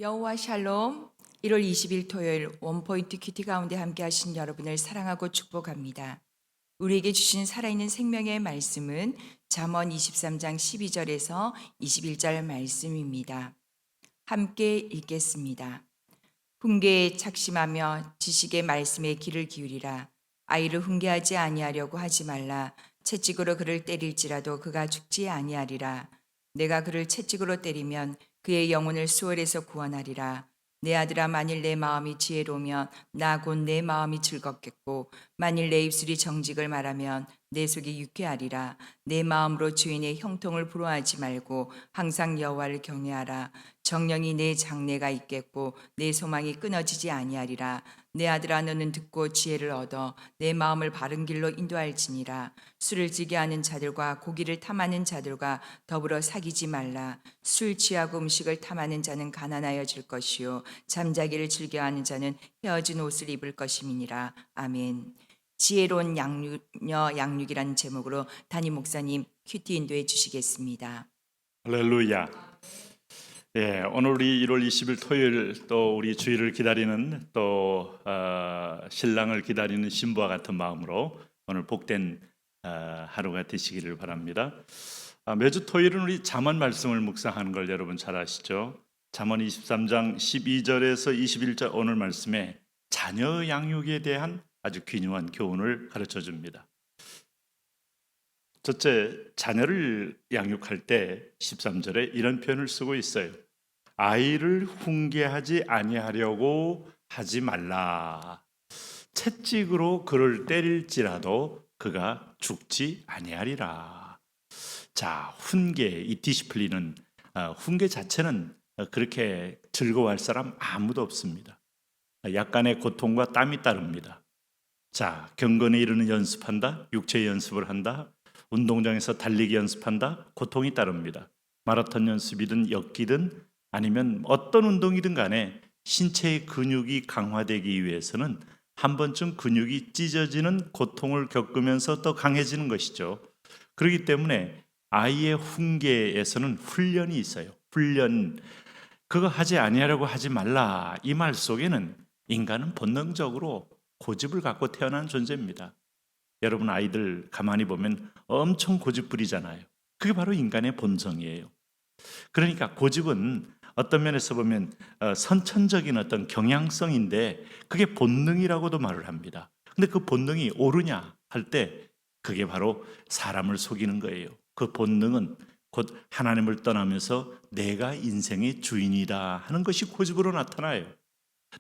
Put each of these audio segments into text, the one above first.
여호와 샬롬. 1월 20일 토요일 원포인트 큐티 가운데 함께 하신 여러분을 사랑하고 축복합니다. 우리에게 주신 살아있는 생명의 말씀은 잠언 23장 12절에서 21절 말씀입니다. 함께 읽겠습니다. 훈계에 착심하며 지식의 말씀에 귀를 기울이라. 아이를 훈계하지 아니하려고 하지 말라. 채찍으로 그를 때릴지라도 그가 죽지 아니하리라. 내가 그를 채찍으로 때리면 그의 영혼을 수월에서 구원하리라. 내 아들아, 만일 내 마음이 지혜로우면 나 곧 내 마음이 즐겁겠고, 만일 내 입술이 정직을 말하면 내 속이 유쾌하리라. 내 마음으로 주인의 형통을 부러워하지 말고 항상 여호와를 경외하라. 정령이 내 장래가 있겠고 내 소망이 끊어지지 아니하리라. 내 아들아, 너는 듣고 지혜를 얻어 내 마음을 바른 길로 인도할지니라. 술을 지게 하는 자들과 고기를 탐하는 자들과 더불어 사귀지 말라. 술 취하고 음식을 탐하는 자는 가난하여질 것이요 잠자기를 즐겨하는 자는 헤어진 옷을 입을 것임이니라. 아멘. 지혜로운 양육녀 양육이라는 제목으로 담임 목사님 큐티 인도해 주시겠습니다. 할렐루야. 오늘 우리 1월 20일 토요일 또 우리 주일을 기다리는 또 신랑을 기다리는 신부와 같은 마음으로 오늘 복된 하루가 되시기를 바랍니다. 매주 토요일은 우리 잠언 말씀을 묵상하는 걸 여러분 잘 아시죠? 잠언 23장 12절에서 21절 오늘 말씀에 자녀 양육에 대한 아주 귀중한 교훈을 가르쳐 줍니다. 첫째, 자녀를 양육할 때 13절에 이런 표현을 쓰고 있어요. 아이를 훈계하지 아니하려고 하지 말라. 채찍으로 그를 때릴지라도 그가 죽지 아니하리라. 자, 훈계, 이 디시플린은 훈계 자체는 그렇게 즐거워할 사람 아무도 없습니다. 약간의 고통과 땀이 따릅니다. 자, 경건에 이르는 연습한다, 육체 연습을 한다, 운동장에서 달리기 연습한다, 고통이 따릅니다. 마라톤 연습이든 엮기든 아니면 어떤 운동이든 간에 신체의 근육이 강화되기 위해서는 한 번쯤 근육이 찢어지는 고통을 겪으면서 더 강해지는 것이죠. 그렇기 때문에 아이의 훈계에서는 훈련이 있어요. 훈련. 그거 하지 아니하려고 하지 말라. 이 말 속에는 인간은 본능적으로 고집을 갖고 태어난 존재입니다. 여러분 아이들 가만히 보면 엄청 고집 부리잖아요. 그게 바로 인간의 본성이에요. 그러니까 고집은 어떤 면에서 보면 선천적인 어떤 경향성인데 그게 본능이라고도 말을 합니다. 근데 그 본능이 옳으냐 할 때 그게 바로 사람을 속이는 거예요. 그 본능은 곧 하나님을 떠나면서 내가 인생의 주인이다 하는 것이 고집으로 나타나요.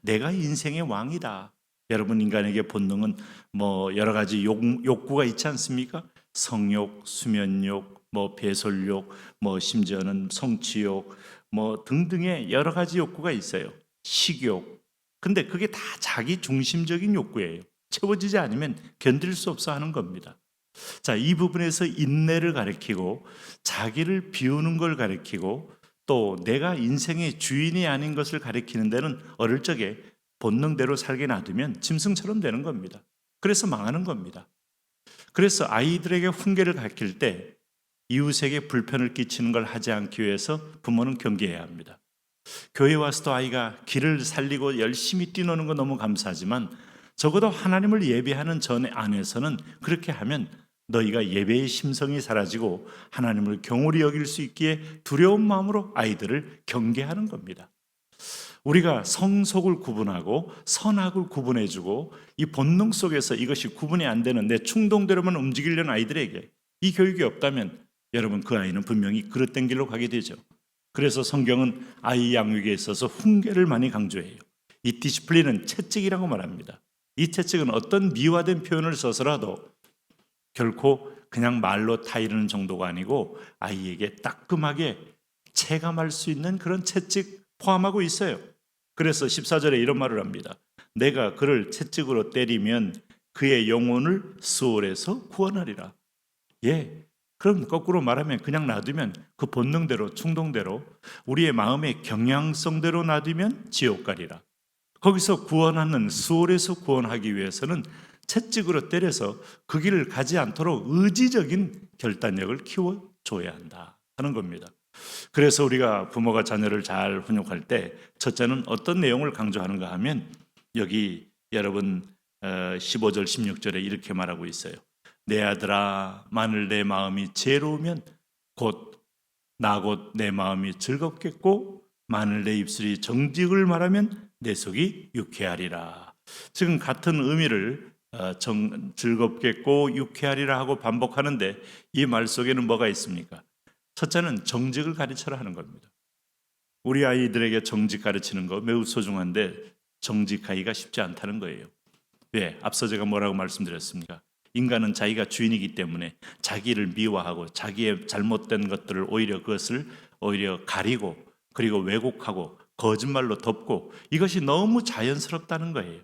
내가 인생의 왕이다. 여러분 인간에게 본능은 뭐 여러 가지 욕구가 있지 않습니까? 성욕, 수면욕, 뭐 배설욕, 뭐 심지어는 성취욕, 뭐 등등의 여러 가지 욕구가 있어요. 식욕. 근데 그게 다 자기 중심적인 욕구예요. 채워지지 않으면 견딜 수 없어 하는 겁니다. 자, 이 부분에서 인내를 가리키고 자기를 비우는 걸 가리키고 또 내가 인생의 주인이 아닌 것을 가리키는 데는 어릴 적에 본능대로 살게 놔두면 짐승처럼 되는 겁니다. 그래서 망하는 겁니다. 그래서 아이들에게 훈계를 가르칠 때 이웃에게 불편을 끼치는 걸 하지 않기 위해서 부모는 경계해야 합니다. 교회 와서도 아이가 길을 살리고 열심히 뛰노는 건 너무 감사하지만 적어도 하나님을 예배하는 전 안에서는 그렇게 하면 너희가 예배의 심성이 사라지고 하나님을 경홀히 여길 수 있기에 두려운 마음으로 아이들을 경계하는 겁니다. 우리가 성속을 구분하고 선악을 구분해주고 이 본능 속에서 이것이 구분이 안 되는 내 충동대로만 움직이려는 아이들에게 이 교육이 없다면 여러분 그 아이는 분명히 그릇된 길로 가게 되죠. 그래서 성경은 아이 양육에 있어서 훈계를 많이 강조해요. 이 디시플린은 채찍이라고 말합니다. 이 채찍은 어떤 미화된 표현을 써서라도 결코 그냥 말로 타이르는 정도가 아니고 아이에게 따끔하게 체감할 수 있는 그런 채찍 포함하고 있어요. 그래서 14절에 이런 말을 합니다. 내가 그를 채찍으로 때리면 그의 영혼을 수월에서 구원하리라. 그럼 거꾸로 말하면 그냥 놔두면 그 본능대로 충동대로 우리의 마음의 경향성대로 놔두면 지옥 가리라. 거기서 구원하는 수월에서 구원하기 위해서는 채찍으로 때려서 그 길을 가지 않도록 의지적인 결단력을 키워줘야 한다 하는 겁니다. 그래서 우리가 부모가 자녀를 잘 훈육할 때 첫째는 어떤 내용을 강조하는가 하면 여기 여러분 15절 16절에 이렇게 말하고 있어요. 내 아들아 만일 내 마음이 지혜로우면 곧 내 마음이 즐겁겠고 만일 내 입술이 정직을 말하면 내 속이 유쾌하리라. 지금 같은 의미를 즐겁겠고 유쾌하리라 하고 반복하는데 이 말 속에는 뭐가 있습니까? 첫째는 정직을 가르쳐라 하는 겁니다. 우리 아이들에게 정직 가르치는 거 매우 소중한데 정직하기가 쉽지 않다는 거예요. 왜? 앞서 제가 뭐라고 말씀드렸습니까? 인간은 자기가 주인이기 때문에 자기를 미워하고 자기의 잘못된 것들을 그것을 오히려 가리고 그리고 왜곡하고 거짓말로 덮고 이것이 너무 자연스럽다는 거예요.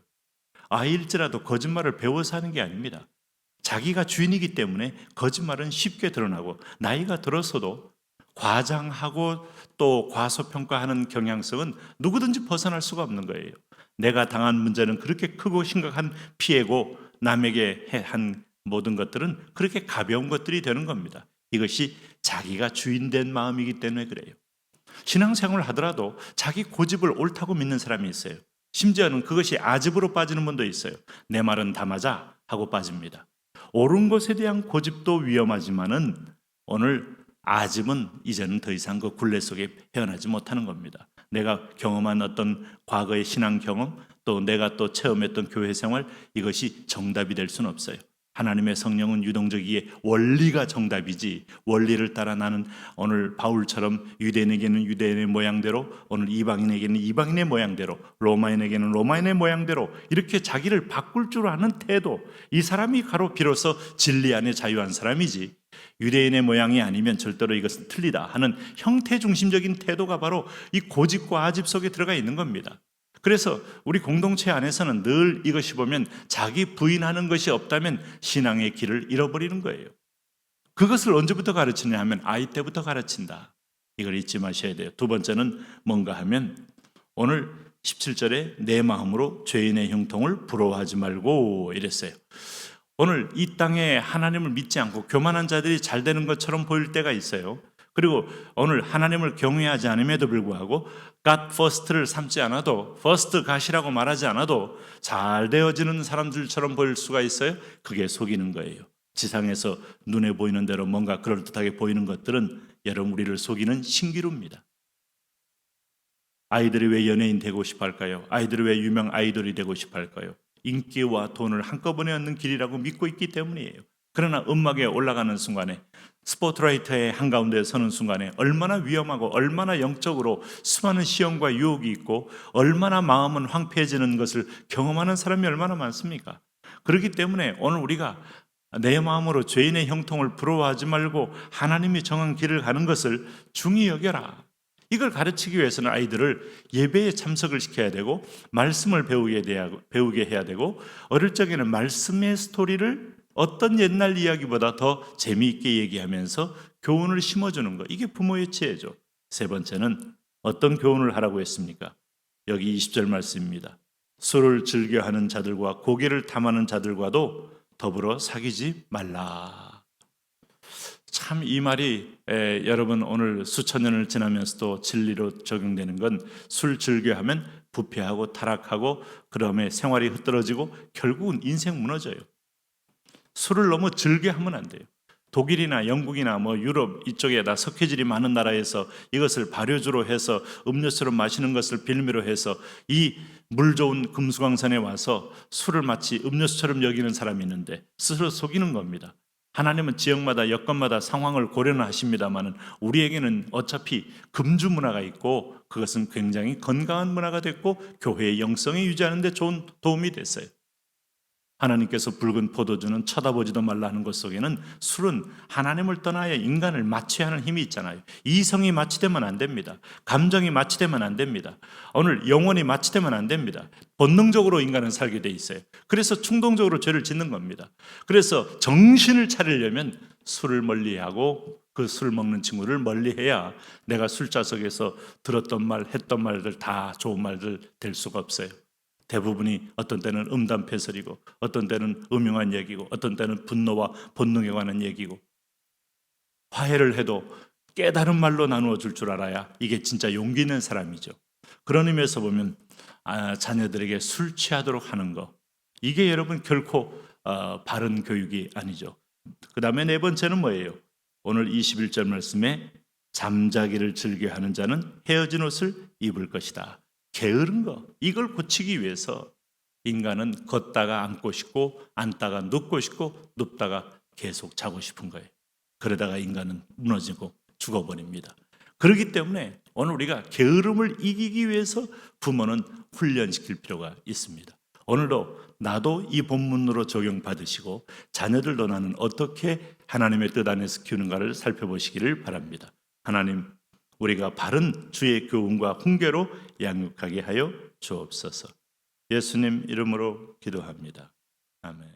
아이일지라도 거짓말을 배워서 하는 게 아닙니다. 자기가 주인이기 때문에 거짓말은 쉽게 드러나고 나이가 들어서도 과장하고 또 과소평가하는 경향성은 누구든지 벗어날 수가 없는 거예요. 내가 당한 문제는 그렇게 크고 심각한 피해고 남에게 한 모든 것들은 그렇게 가벼운 것들이 되는 겁니다. 이것이 자기가 주인된 마음이기 때문에 그래요. 신앙생활을 하더라도 자기 고집을 옳다고 믿는 사람이 있어요. 심지어는 그것이 아집으로 빠지는 분도 있어요. 내 말은 다 맞아 하고 빠집니다. 옳은 것에 대한 고집도 위험하지만은 오늘 아집은 이제는 더 이상 그 굴레 속에 헤어나지 못하는 겁니다. 내가 경험한 어떤 과거의 신앙 경험 또 내가 또 체험했던 교회 생활 이것이 정답이 될 수는 없어요. 하나님의 성령은 유동적이기에 원리가 정답이지 원리를 따라 나는 오늘 바울처럼 유대인에게는 유대인의 모양대로 오늘 이방인에게는 이방인의 모양대로 로마인에게는 로마인의 모양대로 이렇게 자기를 바꿀 줄 아는 태도 이 사람이 비로소 진리 안에 자유한 사람이지 유대인의 모양이 아니면 절대로 이것은 틀리다 하는 형태 중심적인 태도가 바로 이 고집과 아집 속에 들어가 있는 겁니다. 그래서 우리 공동체 안에서는 늘 이것이 보면 자기 부인하는 것이 없다면 신앙의 길을 잃어버리는 거예요. 그것을 언제부터 가르치냐 하면 아이 때부터 가르친다. 이걸 잊지 마셔야 돼요. 두 번째는 뭔가 하면 오늘 17절에 내 마음으로 죄인의 형통을 부러워하지 말고 이랬어요. 오늘 이 땅에 하나님을 믿지 않고 교만한 자들이 잘 되는 것처럼 보일 때가 있어요. 그리고 오늘 하나님을 경외하지 않음에도 불구하고 God first를 삼지 않아도 first God이라고 말하지 않아도 잘 되어지는 사람들처럼 보일 수가 있어요. 그게 속이는 거예요. 지상에서 눈에 보이는 대로 뭔가 그럴듯하게 보이는 것들은 여러분 우리를 속이는 신기루입니다. 아이들이 왜 연예인 되고 싶어 할까요? 아이들이 왜 유명 아이돌이 되고 싶어 할까요? 인기와 돈을 한꺼번에 얻는 길이라고 믿고 있기 때문이에요. 그러나 음악에 올라가는 순간에 스포트라이트의 한가운데 서는 순간에 얼마나 위험하고 얼마나 영적으로 수많은 시험과 유혹이 있고 얼마나 마음은 황폐해지는 것을 경험하는 사람이 얼마나 많습니까? 그렇기 때문에 오늘 우리가 내 마음으로 죄인의 형통을 부러워하지 말고 하나님이 정한 길을 가는 것을 중히 여겨라. 이걸 가르치기 위해서는 아이들을 예배에 참석을 시켜야 되고 말씀을 배우게 해야 되고 어릴 적에는 말씀의 스토리를 어떤 옛날 이야기보다 더 재미있게 얘기하면서 교훈을 심어주는 것. 이게 부모의 지혜죠. 세 번째는 어떤 교훈을 하라고 했습니까? 여기 20절 말씀입니다. 술을 즐겨하는 자들과 고기를 탐하는 자들과도 더불어 사귀지 말라. 참 이 말이 여러분 오늘 수천 년을 지나면서도 진리로 적용되는 건 술 즐겨하면 부패하고 타락하고 그다음에 생활이 흐트러지고 결국은 인생 무너져요. 술을 너무 즐겨하면 안 돼요. 독일이나 영국이나 유럽 이쪽에다 석회질이 많은 나라에서 이것을 발효주로 해서 음료수로 마시는 것을 빌미로 해서 이 물 좋은 금수강산에 와서 술을 마치 음료수처럼 여기는 사람이 있는데 스스로 속이는 겁니다. 하나님은 지역마다 여건마다 상황을 고려는 하십니다만 우리에게는 어차피 금주 문화가 있고 그것은 굉장히 건강한 문화가 됐고 교회의 영성을 유지하는 데 좋은 도움이 됐어요. 하나님께서 붉은 포도주는 쳐다보지도 말라 하는 것 속에는 술은 하나님을 떠나야 인간을 마취하는 힘이 있잖아요. 이성이 마취되면 안 됩니다. 감정이 마취되면 안 됩니다. 오늘 영혼이 마취되면 안 됩니다. 본능적으로 인간은 살게 돼 있어요. 그래서 충동적으로 죄를 짓는 겁니다. 그래서 정신을 차리려면 술을 멀리하고 그 술 먹는 친구를 멀리해야 내가 술자석에서 들었던 말, 했던 말들 다 좋은 말들 될 수가 없어요. 대부분이 어떤 때는 음담패설이고 어떤 때는 음흉한 얘기고 어떤 때는 분노와 본능에 관한 얘기고 화해를 해도 깨달은 말로 나누어 줄 줄 알아야 이게 진짜 용기 있는 사람이죠. 그런 의미에서 보면 자녀들에게 술 취하도록 하는 거, 이게 여러분 결코 바른 교육이 아니죠. 그 다음에 네 번째는 뭐예요? 오늘 21절 말씀에 잠자기를 즐겨하는 자는 헤어진 옷을 입을 것이다. 게으른 거, 이걸 고치기 위해서 인간은 걷다가 앉고 싶고 앉다가 눕고 싶고 눕다가 계속 자고 싶은 거예요. 그러다가 인간은 무너지고 죽어버립니다. 그렇기 때문에 오늘 우리가 게으름을 이기기 위해서 부모는 훈련시킬 필요가 있습니다. 오늘도 나도 이 본문으로 적용받으시고 자녀들도 나는 어떻게 하나님의 뜻 안에서 키우는가를 살펴보시기를 바랍니다. 하나님, 우리가 바른 주의 교훈과 훈계로 양육하게 하여 주옵소서. 예수님 이름으로 기도합니다. 아멘.